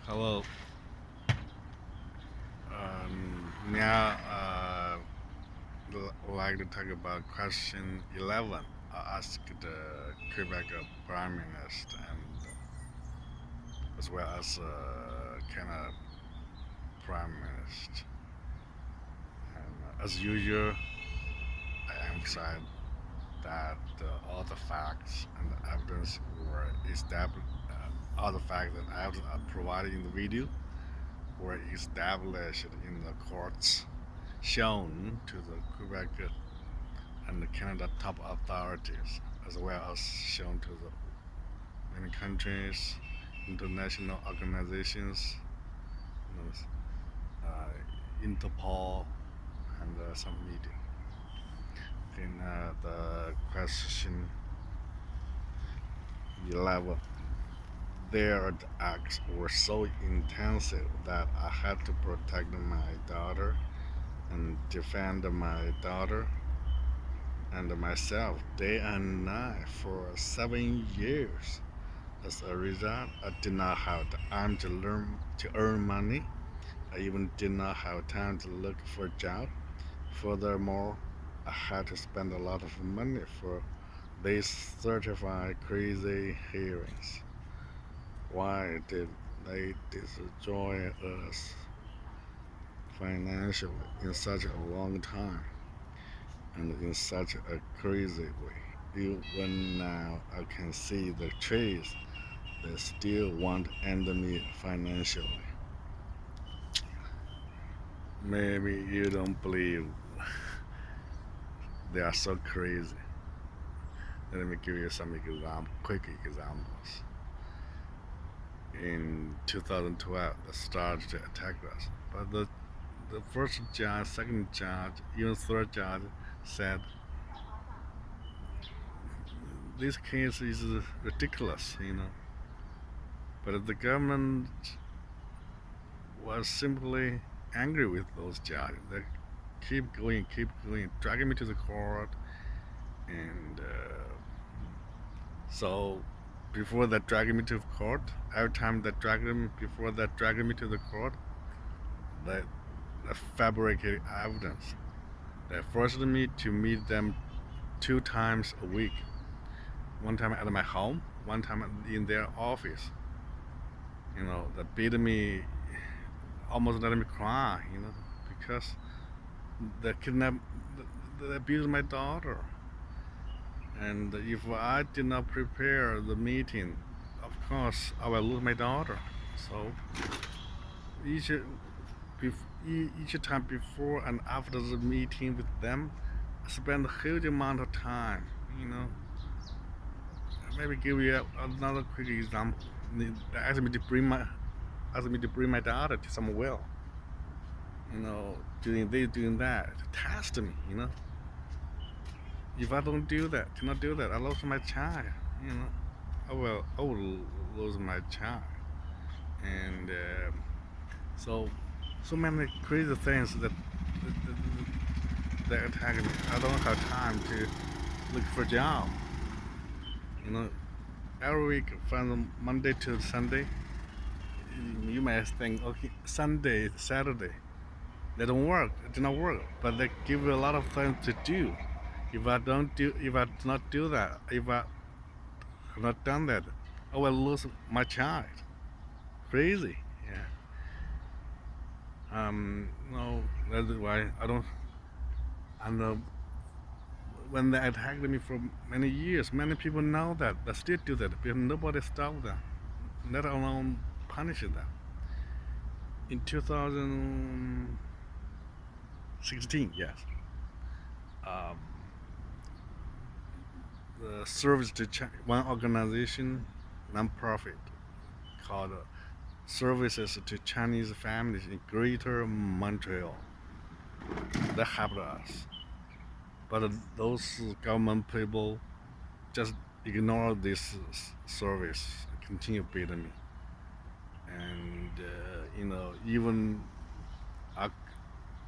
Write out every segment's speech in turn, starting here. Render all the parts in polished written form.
Hello. Now, like to talk about question 11. I asked the Quebec Prime Minister and as well as Canada Prime Minister. And as usual, I emphasize that all the facts and the evidence were established. All the facts and evidence are provided in the video were established in the courts, shown to the Quebec and the Canada top authorities, as well as shown to the many countries, international organizations, you know, Interpol, and some media. In the question 11, their acts were so intensive that I had to protect my daughter and defend my daughter and myself day and night for 7 years. As a result, I did not have time to learn to earn money. I even did not have time to look for a job. Furthermore, I had to spend a lot of money for these certified crazy hearings. Why did they destroy us financially in such a long time and in such a crazy way? Even now, I can see the trees. They still want to end me financially. Maybe you don't believe they are so crazy. Let me give you some quick examples. In 2012, they started to attack us, but the first judge, second judge, even third judge said this case is ridiculous, But the government was simply angry with those judges. They keep going, dragging me to the court, and so before that dragging me to court, every time that dragging me to the court, they, they fabricated evidence. They forced me to meet them 2 times a week. One time at my home, one time in their office. They beat me, almost let me cry. Because they kidnapped, they abused my daughter. And if I did not prepare the meeting, of course I will lose my daughter. So each each time before and after the meeting with them, I spend a huge amount of time. You know, Maybe give you another quick example. They asked me to bring my daughter to some well. Doing this, doing that, to test me. If I don't do that, cannot do that, I lose my child. You know, I will lose my child, and so so many crazy things that attack me. I don't have time to look for a job. You know, every week from Monday to Sunday, you might think, okay, Sunday, Saturday, they don't work, it did not work, but they give you a lot of things to do. If I do not do that, if I have not done that, I will lose my child. Crazy, yeah. No, that's why I don't. And when they attacked me for many years, many people know that they still do that because nobody stopped them, let alone punish them. In 2016, yes, um, the service to one organization, non-profit, called Services to Chinese Families in Greater Montreal. They helped us, but those government people just ignore this service, continue beating me, and uh,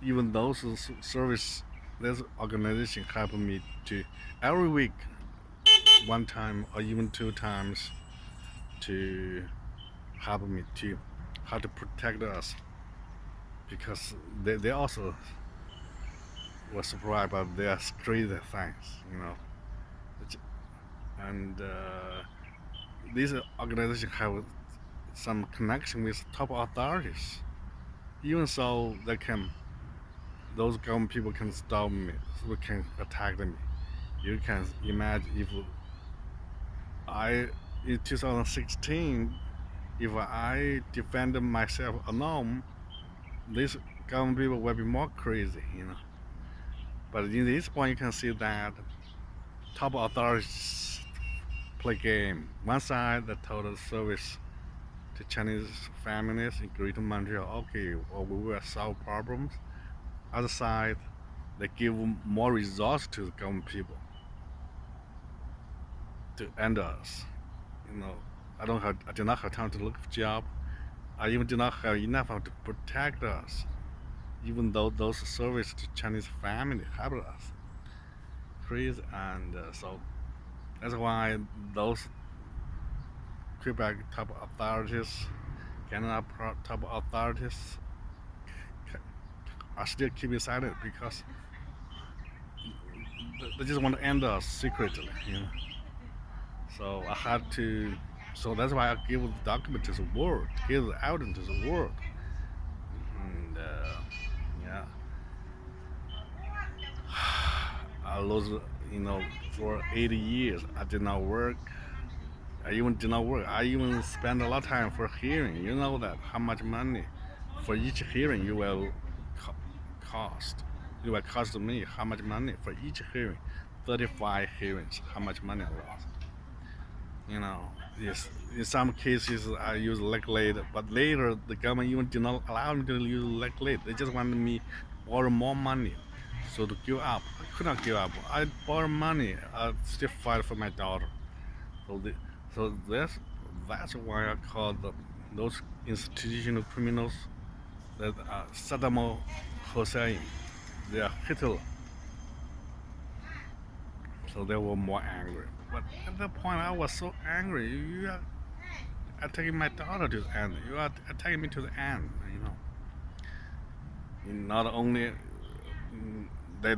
even those service, this organization help me to every week, one time or even 2 times to help me to how to protect us, because they also were surprised by their crazy things. And these organizations have some connection with top authorities. Even so, those government people can stop me, so they can attack me. You can imagine if I, in 2016, if I defended myself alone, these government people will be more crazy. But in this point, you can see that top authorities play game. One side, the total service to Chinese families in Greater Montreal, okay, or we will solve problems. Other side, they give more resources to the government people to end us. You know, I do not have time to look for job. I even do not have enough to protect us, even though those services to Chinese family help us. Crazy, and so that's why those Quebec top authorities, Canada top authorities, are still keeping silent because they just want to end us secretly. So I had to. So that's why I give the document to the world, give the evidence to the world, and yeah, I lost. For 80 years, I did not work. I even did not work. I even spent a lot of time for hearing. You know that how much money for each hearing you will co- cost. You will cost me how much money for each hearing. 35 hearings. How much money I lost. Yes. In some cases I use late, but later the government even did not allow me to use late. They just wanted me borrow more money. So to give up, I could not give up. I borrow money. I still fight for my daughter. So, that's why I call those institutional criminals that are Saddam Hussein. They are Hitler. So they were more angry. But at that point, I was so angry. You are attacking my daughter to the end. You are attacking me to the end. Not only they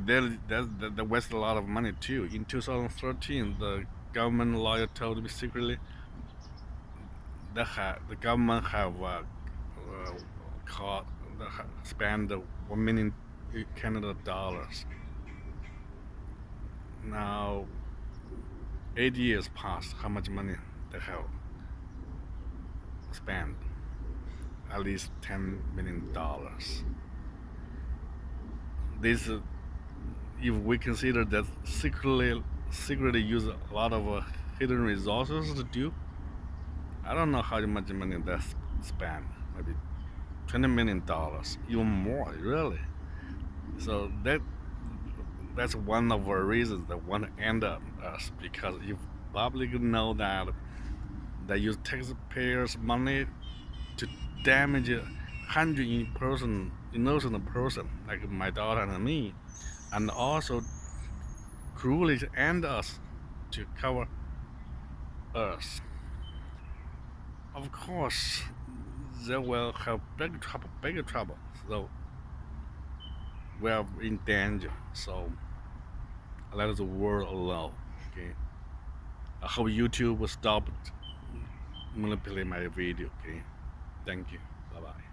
wasted a lot of money too. In 2013, the government lawyer told me secretly the government have caught spent 1 million Canada dollars. Now 8 years passed. How much money they have spent? At least $10 million. This, if we consider that secretly use a lot of hidden resources to do, I don't know how much money they spent. Maybe $20 million, even more, really. So that's one of the reasons they want to end up us, because if public know that they use taxpayers' money to damage a hundred innocent person like my daughter and me, and also cruelly end us to cover us. Of course, they will have bigger trouble. So we are in danger. So let the world alone. Okay. I hope YouTube will stop manipulating my video. Okay. Thank you. Bye bye.